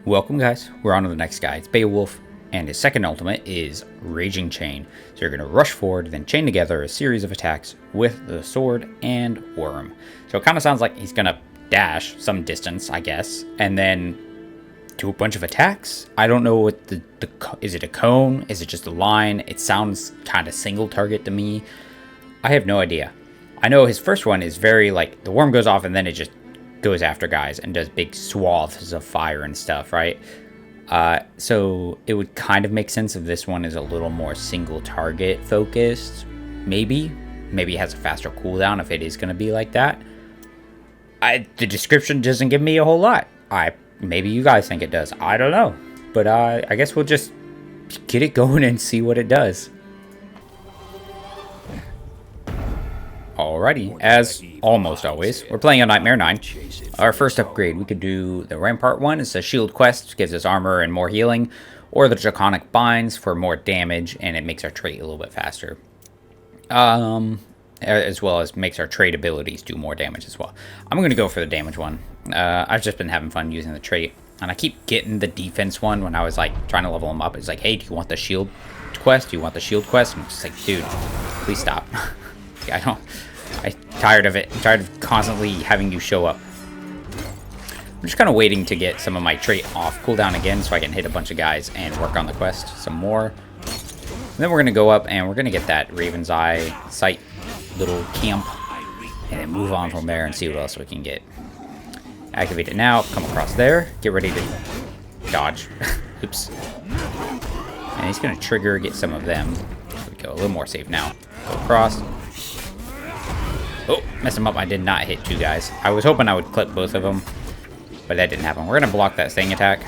Welcome guys, we're on to the next guy. It's Beowulf, and his second ultimate is Raging Chain. So you're going to rush forward, then chain together a series of attacks with the sword and wyrm. So it kind of sounds like he's going to dash some distance, I guess, and then do a bunch of attacks. I don't know what is it a cone? Is it just a line? It sounds kind of single target to me. I have no idea. I know his first one is very like, the wyrm goes off and then it just goes after guys and does big swaths of fire and stuff, right? So it would kind of make sense if this one is a little more single target focused. Maybe it has a faster cooldown if it is going to be like that. The description doesn't give me a whole lot. Maybe you guys think it does. I don't know. But I guess we'll just get it going and see what it does. Alrighty, as almost always, we're playing on Nightmare 9. Our first upgrade, we could do the Rampart one. It's a shield quest, gives us armor and more healing, or the Draconic Binds for more damage, and it makes our trait a little bit faster. As well as makes our trait abilities do more damage as well. I'm going to go for the damage one. I've just been having fun using the trait, and I keep getting the defense one when I was like trying to level them up. It's like, hey, do you want the shield quest? Do you want the shield quest? I'm just like, dude, please stop. I'm tired of it. I'm tired of constantly having you show up. I'm just kind of waiting to get some of my trait off cooldown again so I can hit a bunch of guys and work on the quest some more. And then we're going to go up and we're going to get that Raven's Eye site little camp and then move on from there and see what else we can get. Activate it now. Come across there. Get ready to dodge. Oops. And he's going to trigger, get some of them. There we go. A little more safe now. Go across. Oh, messed him up. I did not hit two guys. I was hoping I would clip both of them, but that didn't happen. We're going to block that Sting attack.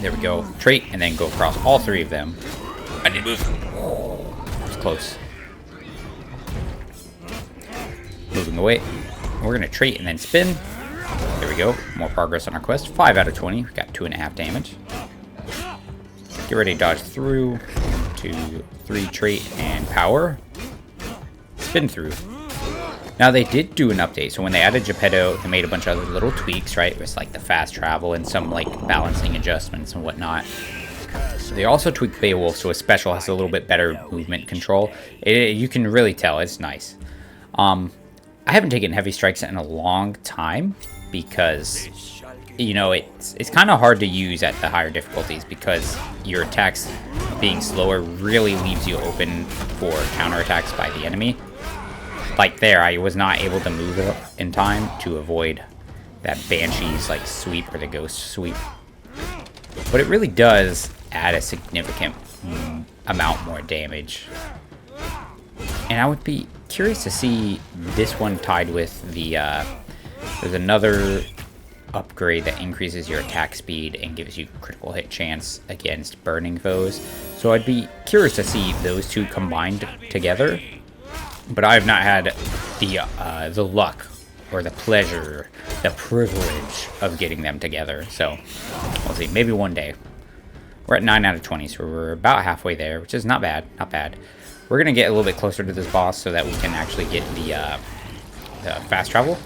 There we go. Trait, and then go across all three of them. I did move. That was close. Moving away. We're going to trait and then spin. There we go. More progress on our quest. 5 out of 20. We got 2.5 damage. Get ready to dodge through. 2, 3 trait and power. Spin through. Now, they did do an update, so when they added Geppetto, they made a bunch of other little tweaks, right? It was like the fast travel and some, like, balancing adjustments and whatnot. They also tweaked Beowulf, so his special has a little bit better movement control. You can really tell, it's nice. I haven't taken heavy strikes in a long time, because, you know, it's kind of hard to use at the higher difficulties, because your attacks being slower really leaves you open for counterattacks by the enemy. Like there, I was not able to move in time to avoid that Banshee's like sweep or the Ghost sweep. But it really does add a significant amount more damage. And I would be curious to see this one tied with the, there's another upgrade that increases your attack speed and gives you critical hit chance against burning foes. So I'd be curious to see those two combined together. But I have not had the luck or the pleasure, the privilege of getting them together. So we'll see. Maybe one day. We're at 9 out of 20, so we're about halfway there, which is not bad. Not bad. We're going to get a little bit closer to this boss so that we can actually get the fast travel.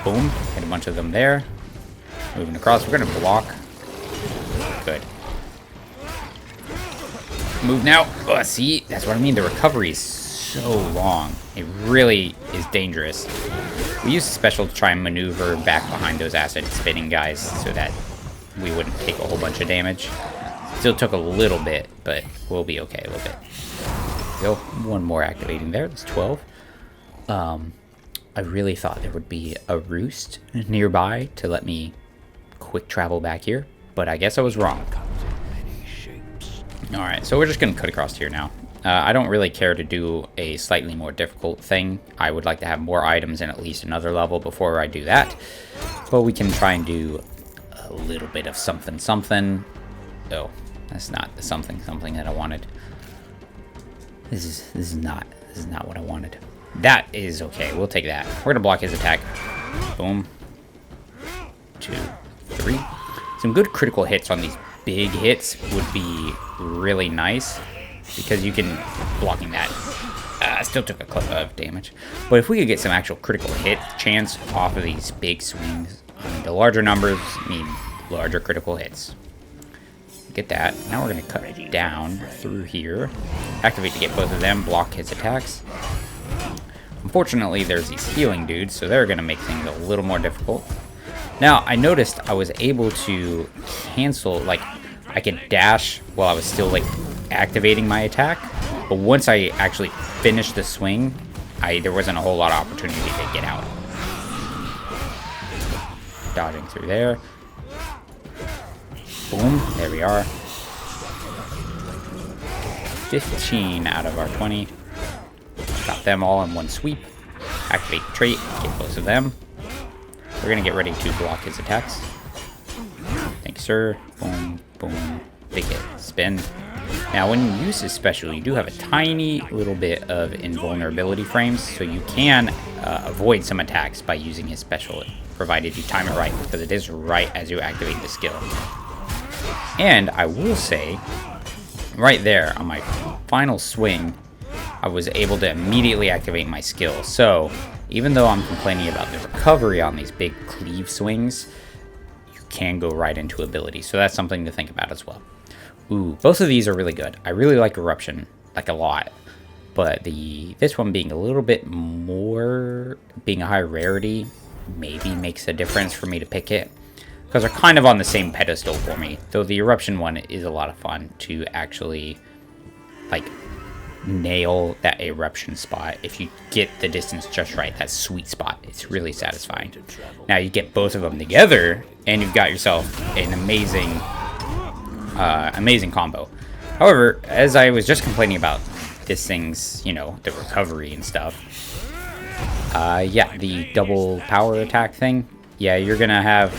Boom. Hit a bunch of them there. Moving across. We're going to block. Good. Move now. Oh, see? That's what I mean. The recovery is so long. It really is dangerous. We used special to try and maneuver back behind those acid spinning guys so that we wouldn't take a whole bunch of damage. Still took a little bit, but we'll be okay a little bit. Go. One more activating there. That's 12. I really thought there would be a roost nearby to let me quick travel back here, but I guess I was wrong. Alright, so we're just going to cut across here now. I don't really care to do a slightly more difficult thing. I would like to have more items in at least another level before I do that. But we can try and do a little bit of something something. Oh, that's not the something something that I wanted. This is not what I wanted. That is okay. We'll take that. We're gonna block his attack. Boom. 2, 3. Some good critical hits on these big hits would be really nice, because you can blocking that. I still took a clip of damage, but if we could get some actual critical hit chance off of these big swings, I mean, the larger numbers mean larger critical hits. Get that. Now we're going to cut down through here. Activate to get both of them, block his attacks. Unfortunately, there's these healing dudes, so they're going to make things a little more difficult. Now, I noticed I was able to cancel, like, I could dash while I was still, like, activating my attack. But once I actually finished the swing, there wasn't a whole lot of opportunity to get out. Dodging through there. Boom, there we are. 15 out of our 20. Got them all in one sweep. Activate the trait, get both of them. We're gonna get ready to block his attacks. Thank you, sir. Boom, boom. Big hit. Spin. Now, when you use this special, you do have a tiny little bit of invulnerability frames, so you can avoid some attacks by using his special, provided you time it right, because it is right as you activate the skill. And I will say, right there on my final swing, I was able to immediately activate my skill. So, even though I'm complaining about the recovery on these big cleave swings, you can go right into ability. So that's something to think about as well. Ooh, both of these are really good. I really like Eruption, like a lot. But this one being a little bit more, being a high rarity, maybe makes a difference for me to pick it. Because they're kind of on the same pedestal for me. Though the Eruption one is a lot of fun to actually, like, nail that eruption spot. If you get the distance just right, that sweet spot, it's really satisfying. Now you get both of them together and you've got yourself an amazing amazing combo. However, as I was just complaining about this thing's, you know, the recovery and stuff, yeah, the double power attack thing, yeah, you're gonna have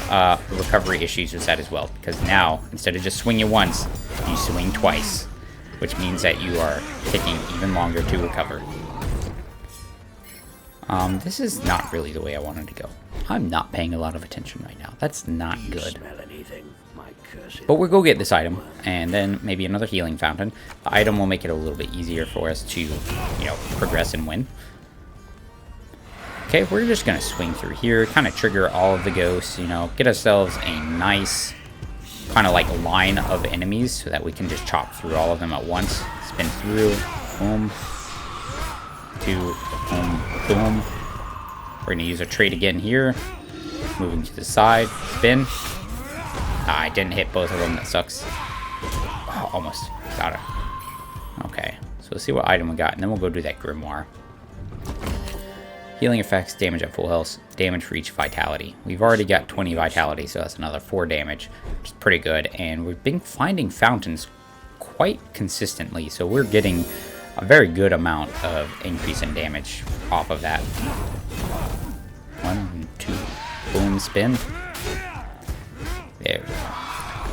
recovery issues with that as well, because now instead of just swinging once, you swing twice, which means that you are taking even longer to recover. This is not really the way I wanted to go. I'm not paying a lot of attention right now. That's not good. But we'll go get this item, and then maybe another healing fountain. The item will make it a little bit easier for us to, you know, progress and win. Okay, we're just going to swing through here, kind of trigger all of the ghosts, you know, get ourselves a nice kind of like line of enemies so that we can just chop through all of them at once. Spin through, boom, two, boom, boom. We're going to use a trait again here, moving to the side, spin. I didn't hit both of them, that sucks. Oh, almost, got it. Okay, so let's see what item we got, and then we'll go do that grimoire. Healing effects, damage at full health, damage for each vitality. We've already got 20 vitality, so that's another 4 damage, which is pretty good. And we've been finding fountains quite consistently, so we're getting a very good amount of increase in damage off of that. 1, 2, boom, spin. There we go.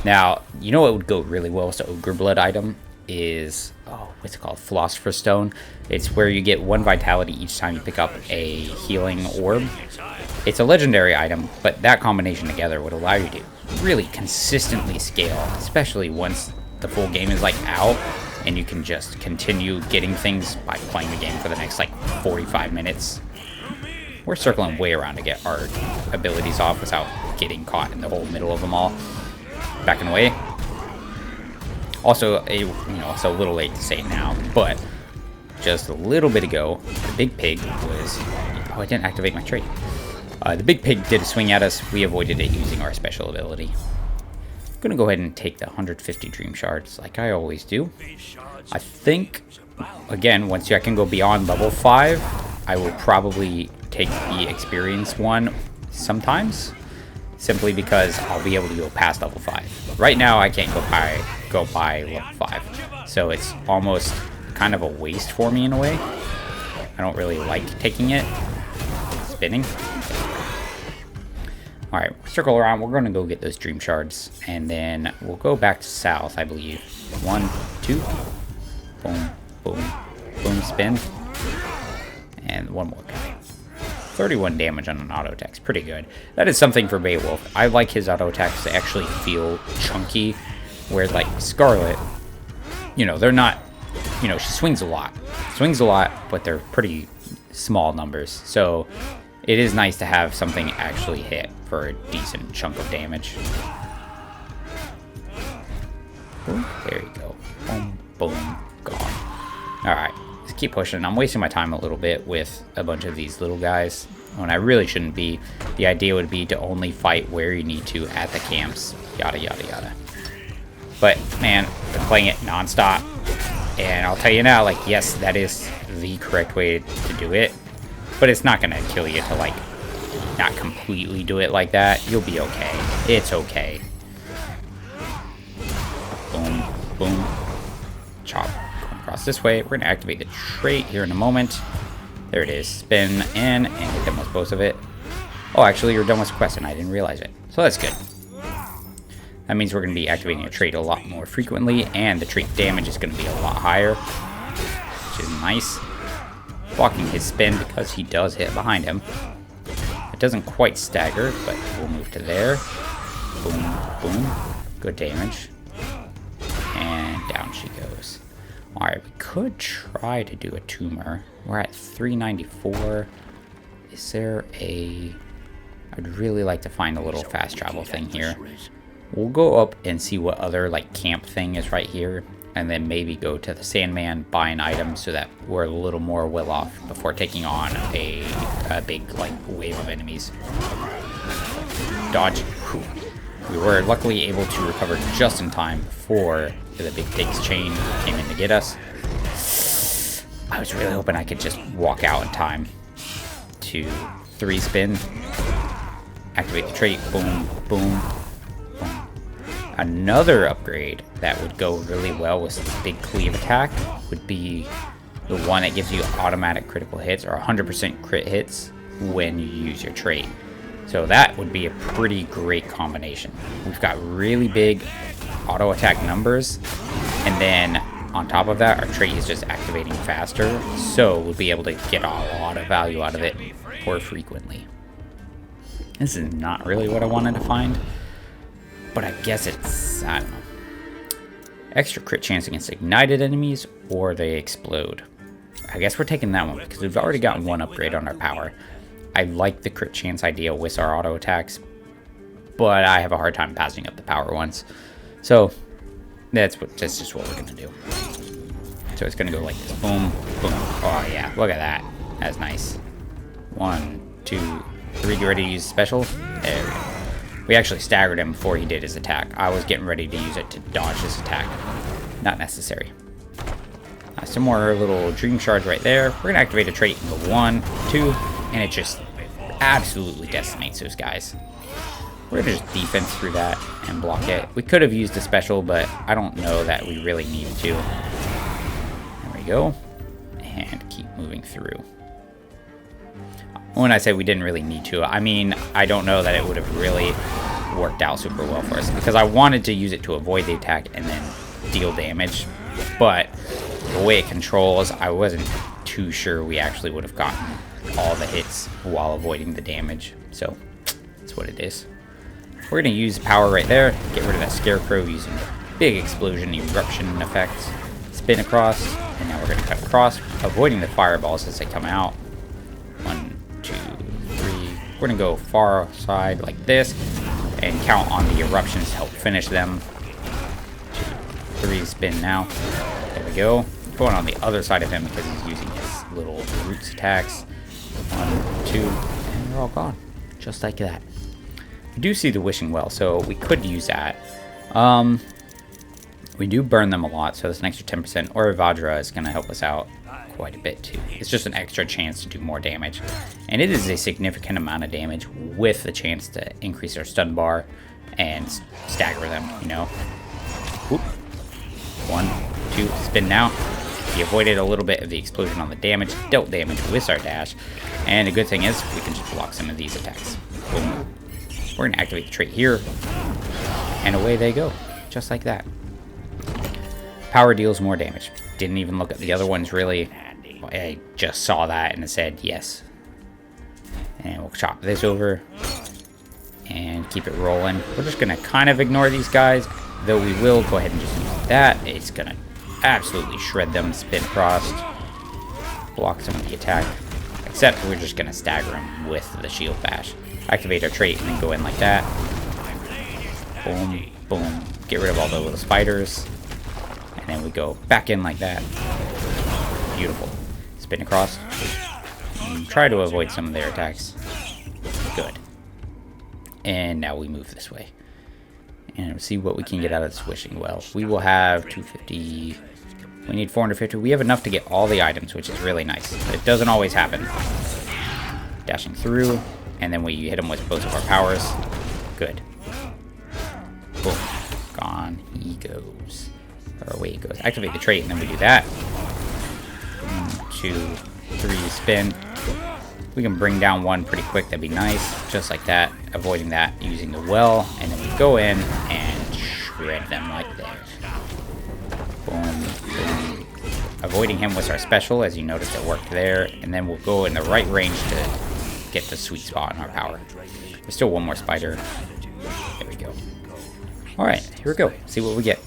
Now, you know what would go really well with the Ogre Blood item is, oh, what's it called? Philosopher's Stone. It's where you get 1 vitality each time you pick up a healing orb. It's a legendary item, but that combination together would allow you to really consistently scale, especially once the full game is like out and you can just continue getting things by playing the game for the next like 45 minutes. We're circling way around to get our abilities off without getting caught in the whole middle of them all. Backing away. Also, you know, it's a little late to say now, but just a little bit ago, the big pig was... Oh, I didn't activate my trait. The big pig did a swing at us. We avoided it using our special ability. I'm going to go ahead and take the 150 dream shards like I always do. I think, again, once I can go beyond level 5, I will probably take the experience one sometimes, simply because I'll be able to go past level 5. Right now, I can't go by level 5, so it's almost kind of a waste for me in a way. I don't really like taking it. Spinning. Alright, circle around. We're going to go get those dream shards, and then we'll go back to south, I believe. 1, 2. Boom, boom, boom, spin. And one more guy. 31 damage on an auto attack. Pretty good. That is something for Beowulf. I like his auto attacks to actually feel chunky, where like Scarlet, you know, they're not, you know, she swings a lot, but they're pretty small numbers. So it is nice to have something actually hit for a decent chunk of damage. Boom. There you go. Boom, boom, gone. Alright, let's keep pushing. I'm wasting my time a little bit with a bunch of these little guys when I really shouldn't be. The idea would be to only fight where you need to at the camps. Yada, yada, yada. But, man, I've been playing it non-stop. And I'll tell you now, like, yes, that is the correct way to do it. But it's not going to kill you to, like, not completely do it like that. You'll be okay. It's okay. Boom, boom. Chop. Going across this way. We're going to activate the trait here in a moment. There it is. Spin in, and you're done with both of it. Oh, actually, you're done with quest, and I didn't realize it. So that's good. That means we're going to be activating a trait a lot more frequently, and the trait damage is going to be a lot higher, which is nice. Blocking his spin because he does hit behind him. It doesn't quite stagger, but we'll move to there. Boom, boom. Good damage. And down she goes. Alright, we could try to do a tumor. We're at 394. Is there a... I'd really like to find a little fast travel thing here. We'll go up and see what other like camp thing is right here, and then maybe go to the Sandman, buy an item so that we're a little more well off before taking on a big like wave of enemies. Dodge. Whew. We were luckily able to recover just in time before the big pig's chain came in to get us. I was really hoping I could just walk out in time to 3 spin, activate the trait, boom, boom. Another upgrade that would go really well with this big cleave attack would be the one that gives you automatic critical hits or 100% crit hits when you use your trait. So that would be a pretty great combination. We've got really big auto attack numbers, and then on top of that, our trait is just activating faster, so we'll be able to get a lot of value out of it more frequently. This is not really what I wanted to find, but I guess it's, I don't know. Extra crit chance against ignited enemies, or they explode. I guess we're taking that one because we've already gotten one upgrade on our power. I like the crit chance idea with our auto attacks, but I have a hard time passing up the power ones. So that's just what we're gonna do. So it's gonna go like this. Boom, boom. Oh yeah, look at that. That's nice. 1, 2, 3. Get ready to use special. There we go. We actually staggered him before he did his attack. I was getting ready to use it to dodge his attack. Not necessary. Some more little dream shards right there. We're going to activate a trait in the 1, 2, and it just absolutely decimates those guys. We're going to just defense through that and block it. We could have used a special, but I don't know that we really needed to. There we go. And keep moving through. When I say we didn't really need to, I mean, I don't know that it would have really worked out super well for us, because I wanted to use it to avoid the attack and then deal damage, but the way it controls, I wasn't too sure we actually would have gotten all the hits while avoiding the damage, so that's what it is. We're going to use power right there, get rid of that scarecrow using big explosion eruption effects, spin across, and now we're going to cut across, avoiding the fireballs as they come out. 1, 2, 3. We're gonna go far side like this and count on the eruptions to help finish them. 2, 3, spin now. There we go. Going on the other side of him because he's using his little roots attacks. 1, 2, and they're all gone. Just like that. We do see the wishing well, so we could use that. We do burn them a lot, so that's an extra 10%. Or Vajra is gonna help us out quite a bit too. It's just an extra chance to do more damage, and it is a significant amount of damage with the chance to increase our stun bar and stagger them, you know. Whoop. 1, 2, spin now. He avoided a little bit of the explosion on the damage, dealt damage with our dash, and the good thing is we can just block some of these attacks. Boom. We're gonna activate the trait here, and away they go, just like that. Power deals more damage. Didn't even look at the other ones really. I just saw that and it said yes. And we'll chop this over and keep it rolling. We're just gonna kind of ignore these guys, though we will go ahead and just use that. It's gonna absolutely shred them, spin across, block some of the attack. Except we're just gonna stagger them with the shield bash. Activate our trait and then go in like that. Boom, boom. Get rid of all the little spiders. And then we go back in like that. Beautiful. Spin across. And try to avoid some of their attacks. Good. And now we move this way. And see what we can get out of this wishing well. We will have 250. We need 450. We have enough to get all the items, which is really nice. But it doesn't always happen. Dashing through. And then we hit him with both of our powers. Good. Boom. Gone. He goes. Or away he goes. Activate the trait, and then we do that. 1, 2, 3, spin. We can bring down one pretty quick. That'd be nice. Just like that. Avoiding that using the well. And then we go in and shred them like that. Boom. Boom. Avoiding him was our special. As you noticed, it worked there. And then we'll go in the right range to get the sweet spot in our power. There's still one more spider. There we go. Alright, here we go. See what we get.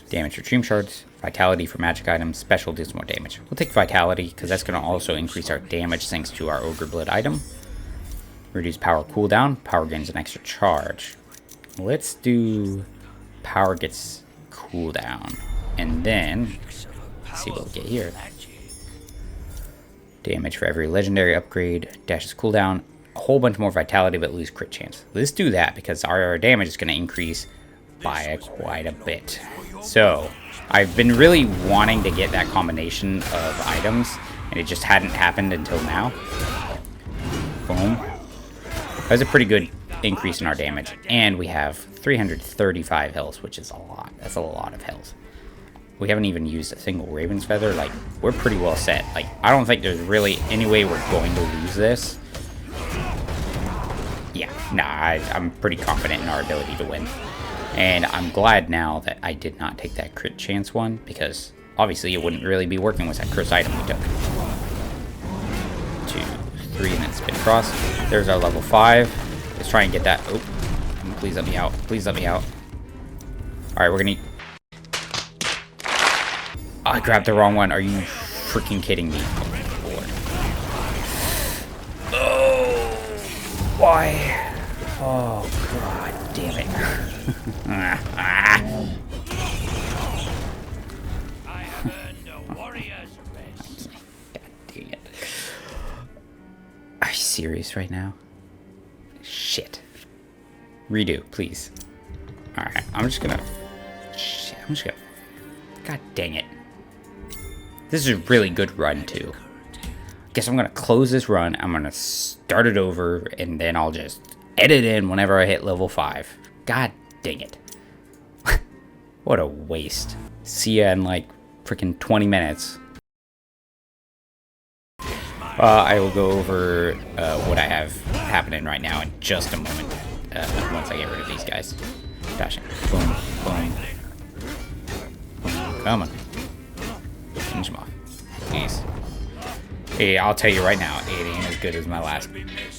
Damage for dream shards. Vitality for magic items. Special deals more damage. We'll take vitality because that's going to also increase our damage thanks to our ogre blood item. Reduce power cooldown. Power gains an extra charge. Let's do power gets cooldown. And then let's see what we get here. Damage for every legendary upgrade. Dashes cooldown. A whole bunch more vitality, but lose crit chance. Let's do that because our damage is going to increase by quite a bit. So I've been really wanting to get that combination of items, and it just hadn't happened until now. Boom. That's a pretty good increase in our damage, and we have 335 health, which is a lot. That's a lot of health. We haven't even used a single Raven's Feather. Like, we're pretty well set. Like, I don't think there's really any way we're going to lose this. Yeah, nah, I'm pretty confident in our ability to win. And I'm glad now that I did not take that crit chance one, because obviously it wouldn't really be working with that cursed item we took. 2, 3, and then spin across. There's our level 5. Let's try and get that. Oh, please let me out. Please let me out. Alright, we're gonna need... Oh, I grabbed the wrong one. Are you freaking kidding me? Oh, why? Oh, god damn it. God dang it. Are you serious right now? Shit. Redo, please. Alright, I'm just gonna... Shit, I'm just gonna... God dang it. This is a really good run, too. Guess I'm gonna close this run, I'm gonna start it over, and then I'll just edit in whenever I hit level 5. God dang it. What a waste. See ya in like freaking 20 minutes. I will go over what I have happening right now in just a moment. Once I get rid of these guys. Dashing. Boom, boom. Come on. Finish them off. Jeez. Hey, I'll tell you right now, it ain't as good as my last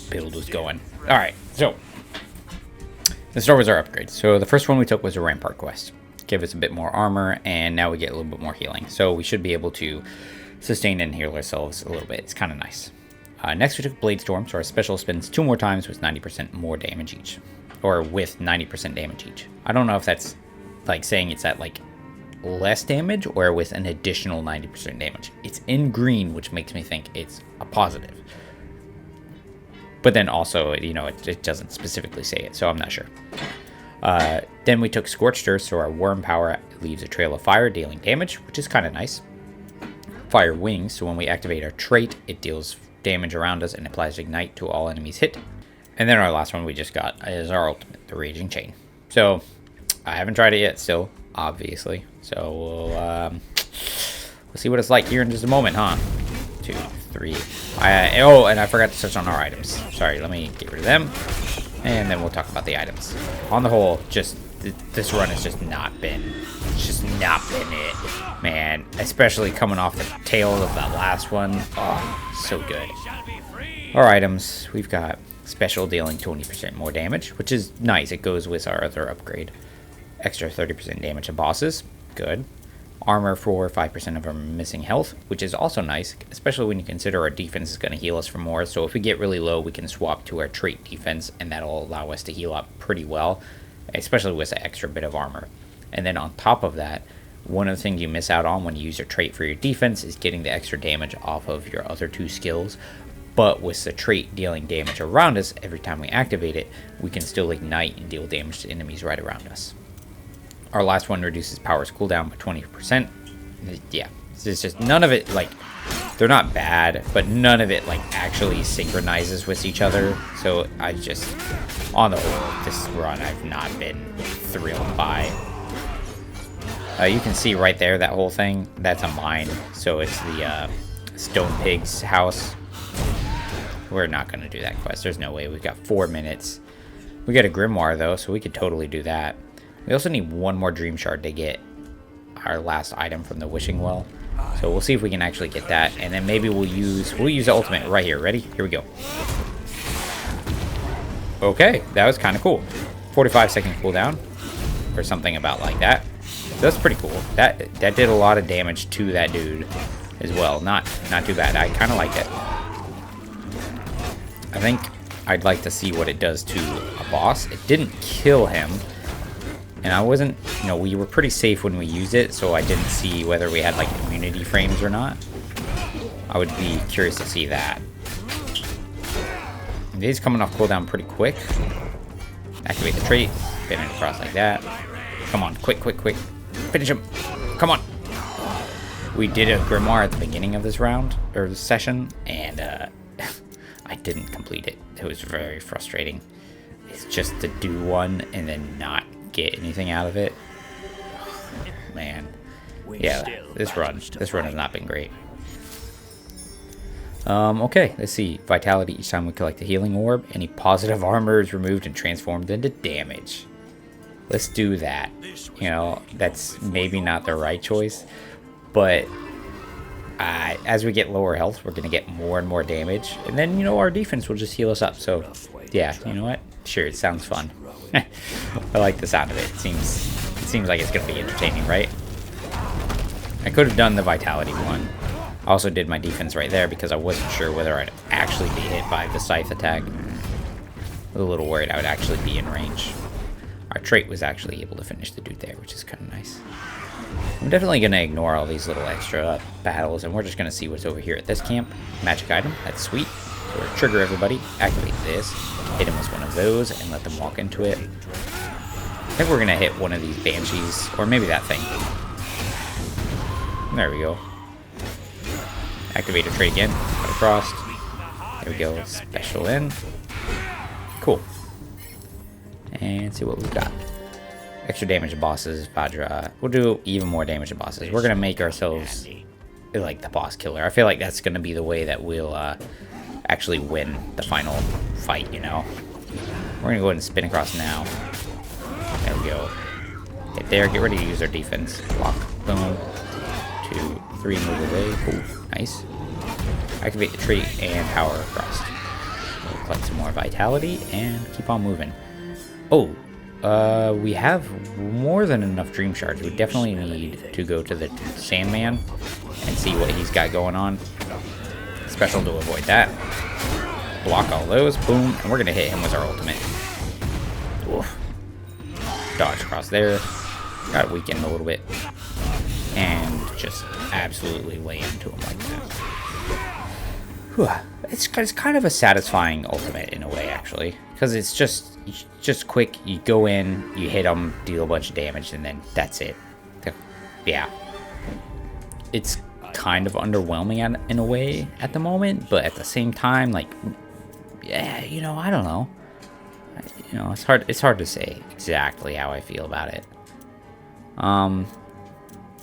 build was going. Alright, so. Let's start with our upgrades. So the first one we took was a Rampart quest. Give us a bit more armor, and now we get a little bit more healing. So we should be able to sustain and heal ourselves a little bit. It's kind of nice. Next we took Blade Storm, so our special spins 2 more times with 90% more damage each. Or with 90% damage each. I don't know if that's like saying it's at like less damage or with an additional 90% damage. It's in green, which makes me think it's a positive. But then also, you know, it doesn't specifically say it, so I'm not sure. Then we took Scorched Earth, so our Wyrm power leaves a trail of fire, dealing damage, which is kind of nice. Fire Wings, so when we activate our trait, it deals damage around us and applies Ignite to all enemies hit. And then our last one we just got is our ultimate, the Raging Chain. So, I haven't tried it yet still, obviously. So, we'll see what it's like here in just a moment, huh? 2, 3. Oh, and I forgot to touch on our items. Sorry, let me get rid of them. And then we'll talk about the items. On the whole, just this run has just not been it, man. Especially coming off the tail of that last one. Oh, so good. Our items, we've got special dealing 20% more damage, which is nice. It goes with our other upgrade. Extra 30% damage to bosses, good. armor for 5% of our missing health, which is also nice, especially when you consider our defense is going to heal us for more. So if we get really low, we can swap to our trait defense, and that'll allow us to heal up pretty well, especially with the extra bit of armor. And then on top of that, one of the things you miss out on when you use your trait for your defense is getting the extra damage off of your other 2 skills. But with the trait dealing damage around us every time we activate it, we can still ignite and deal damage to enemies right around us. Our last one reduces power's cooldown by 20%. Yeah, it's just none of it, like, they're not bad, but none of it, like, actually synchronizes with each other. So I just, on the whole, this run I've not been thrilled by. You can see right there, that whole thing, that's a mine. So it's the Stone Pig's house. We're not going to do that quest. There's no way. We've got 4 minutes. We got a Grimoire, though, so we could totally do that. We also need 1 more Dream Shard to get our last item from the Wishing Well. So we'll see if we can actually get that. And then maybe we'll use the ultimate right here. Ready? Here we go. Okay, that was kind of cool. 45-second cooldown. Or something about like that. So that's pretty cool. That did a lot of damage to that dude as well. Not too bad. I kind of liked it. I think I'd like to see what it does to a boss. It didn't kill him. And I wasn't, we were pretty safe when we used it, so I didn't see whether we had, like, immunity frames or not. I would be curious to see that. He's coming off cooldown pretty quick. Activate the trait. Spin it across like that. Come on, quick. Finish him. Come on. We did a Grimoire at the beginning of this round, or this session, and I didn't complete it. It was very frustrating. It's just to do one and then not get anything out of it. Man. Yeah, this run has not been great. Okay, let's see. Vitality each time we collect a healing orb. Any positive armor is removed and transformed into damage. Let's do that. That's maybe not the right choice, but as we get lower health, we're going to get more and more damage, and then, our defense will just heal us up. So, yeah, you know what? Sure, it sounds fun. I like the sound of it. It seems like it's going to be entertaining, right? I could have done the vitality one. I also did my defense right there because I wasn't sure whether I'd actually be hit by the scythe attack. I was a little worried I would actually be in range. Our trait was actually able to finish the dude there, which is kind of nice. I'm definitely going to ignore all these little extra battles, and we're just going to see what's over here at this camp. Magic item. That's sweet. So we're trigger everybody. Activate this. Hit him with one of those and let them walk into it. I think we're going to hit one of these banshees, or maybe that thing. There we go. Activate a trait again. Cut across. There we go. Special in. Cool. And see what we've got. Extra damage to bosses, Vajra. We'll do even more damage to bosses. We're going to make ourselves like the boss killer. I feel like that's going to be the way that we'll actually win the final fight, We're going to go ahead and spin across now. There we go. Hit there. Get ready to use our defense. Block. Boom. 2, 3. Move away. Ooh, nice. Activate the trait and power across. We'll collect some more vitality and keep on moving. Oh, we have more than enough dream shards. We definitely need to go to the Sandman and see what he's got going on. Special to avoid that. Block all those. Boom. And we're going to hit him with our ultimate. Oof. Dodge across there. Got it weakened a little bit. And just absolutely lay into him like that. Whew. It's kind of a satisfying ultimate in a way, actually. Because it's just quick. You go in, you hit them, deal a bunch of damage, and then that's it. Yeah. It's kind of underwhelming in a way at the moment, but at the same time, like, yeah, I don't know. It's hard to say exactly how I feel about it.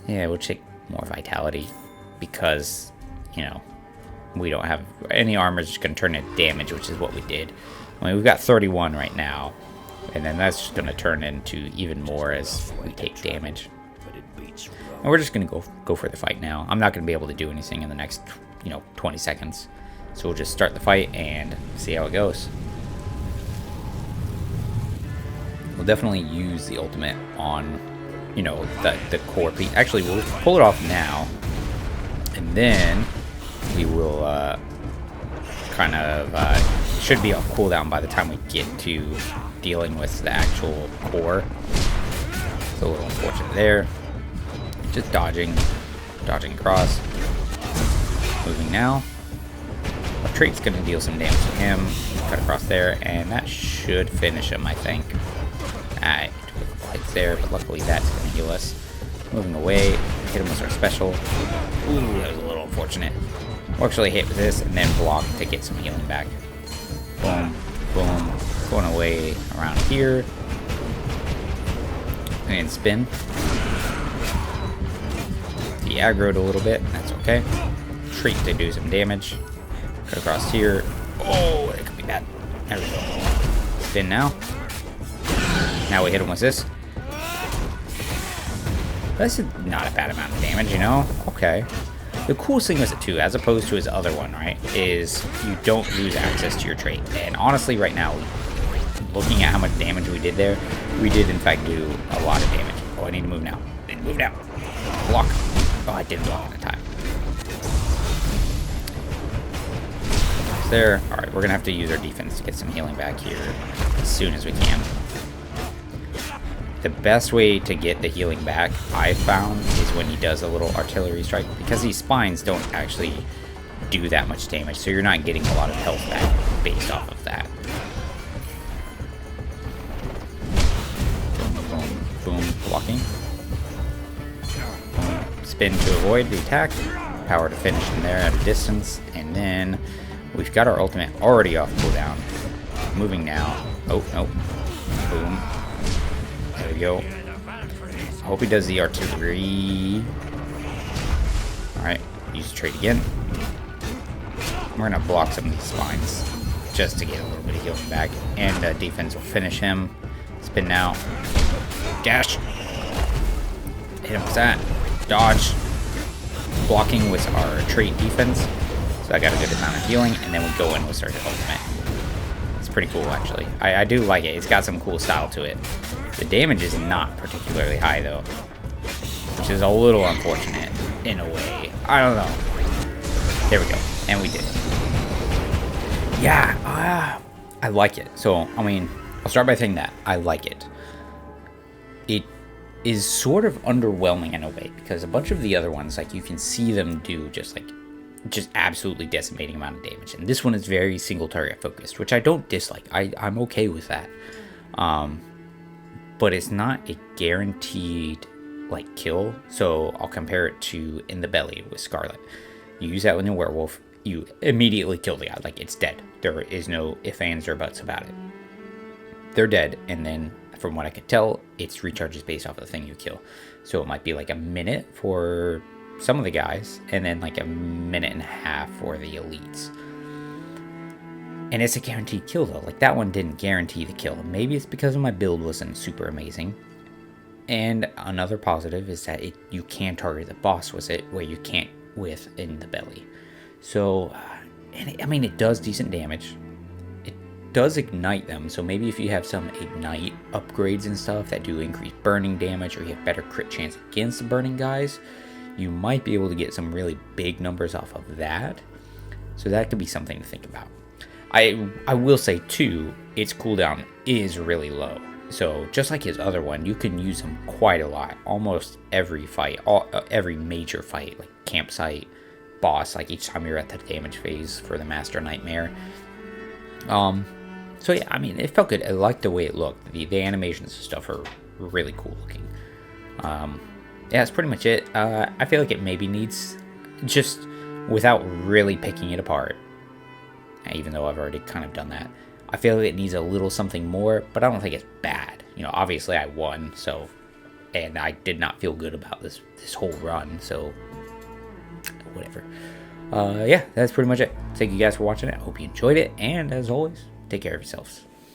Yeah, we'll take more vitality because, we don't have any armor just going to turn into damage, which is what we did. I mean, we've got 31 right now, and then that's just going to turn into even more as we take damage. And we're just going to go for the fight now. I'm not going to be able to do anything in the next, 20 seconds. So we'll just start the fight and see how it goes. We'll definitely use the ultimate on you know, the core piece. Actually, we'll pull it off now, and then we will kind of should be off cooldown by the time we get to dealing with the actual core. It's a little unfortunate there. Just dodging across. Moving now. Our trait's going to deal some damage to him. Cut across there, and that should finish him, I think. Alright, took a couple hits there, but luckily that's going to heal us. Moving away, hit him with our special. Ooh, that was a little unfortunate. We'll actually hit with this and then block to get some healing back. Boom, boom. Going away around here. And spin. He aggroed a little bit, that's okay. Treat to do some damage. Cut across here. Oh, it could be bad. There we go. Spin now. Now we hit him with this. That's not a bad amount of damage, you know? Okay. The coolest thing with it too, as opposed to his other one, right, is you don't lose access to your trait. And honestly, right now, looking at how much damage we did there, we did in fact do a lot of damage. Oh, I need to move now. I need to move now. Block. Oh, I didn't block at the time. There. Alright, we're going to have to use our defense to get some healing back here as soon as we can. The best way to get the healing back, I've found, is when he does a little artillery strike, because these spines don't actually do that much damage, so you're not getting a lot of health back based off of that. Boom, boom, boom, blocking. Boom, spin to avoid the attack. Power to finish him there at a distance, and then we've got our ultimate already off cooldown. Moving now. Oh, no. Boom. There we go. I hope he does the artillery. Alright, use the trait again. We're going to block some of these spines just to get a little bit of healing back. And defense will finish him. Spin now. Dash. Hit him with that. Dodge. Blocking with our trait defense. So I got a good amount of healing. And then we go in with our ultimate. It's pretty cool, actually. I do like it. It's got some cool style to it. The damage is not particularly high, though, which is a little unfortunate in a way. I don't know. There we go. And we did it. Yeah, I like it. So, I mean, I'll start by saying that. I like it. It is sort of underwhelming in a way, because a bunch of the other ones, like, you can see them do just absolutely decimating amount of damage. And this one is very single target focused, which I don't dislike. I'm okay with that. But it's not a guaranteed, like, kill. So I'll compare it to In the Belly with Scarlet. You use that with a werewolf, you immediately kill the guy. Like, it's dead. There is no ifs, ands, or buts about it. They're dead, and then, from what I could tell, it's recharges based off of the thing you kill. So it might be like a minute for some of the guys, and then like a minute and a half for the elites. And it's a guaranteed kill, though. Like, that one didn't guarantee the kill. Maybe it's because my build wasn't super amazing. And another positive is that you can target the boss with it, where you can't with In the Belly. So, I mean, it does decent damage. It does ignite them. So maybe if you have some ignite upgrades and stuff that do increase burning damage, or you have better crit chance against the burning guys, you might be able to get some really big numbers off of that. So that could be something to think about. I will say, too, its cooldown is really low. So, just like his other one, you can use him quite a lot. Almost every fight, every major fight, like campsite, boss, like each time you're at the damage phase for the Master Nightmare. So, yeah, I mean, it felt good. I liked the way it looked. The animations and stuff are really cool looking. Yeah, that's pretty much it. I feel like it maybe needs, just without really picking it apart, even though I've already kind of done that, I feel like it needs a little something more, but I don't think it's bad. You know, obviously I won, so, and I did not feel good about this whole run, so, whatever. Yeah, that's pretty much it. Thank you guys for watching it. I hope you enjoyed it, and as always, take care of yourselves.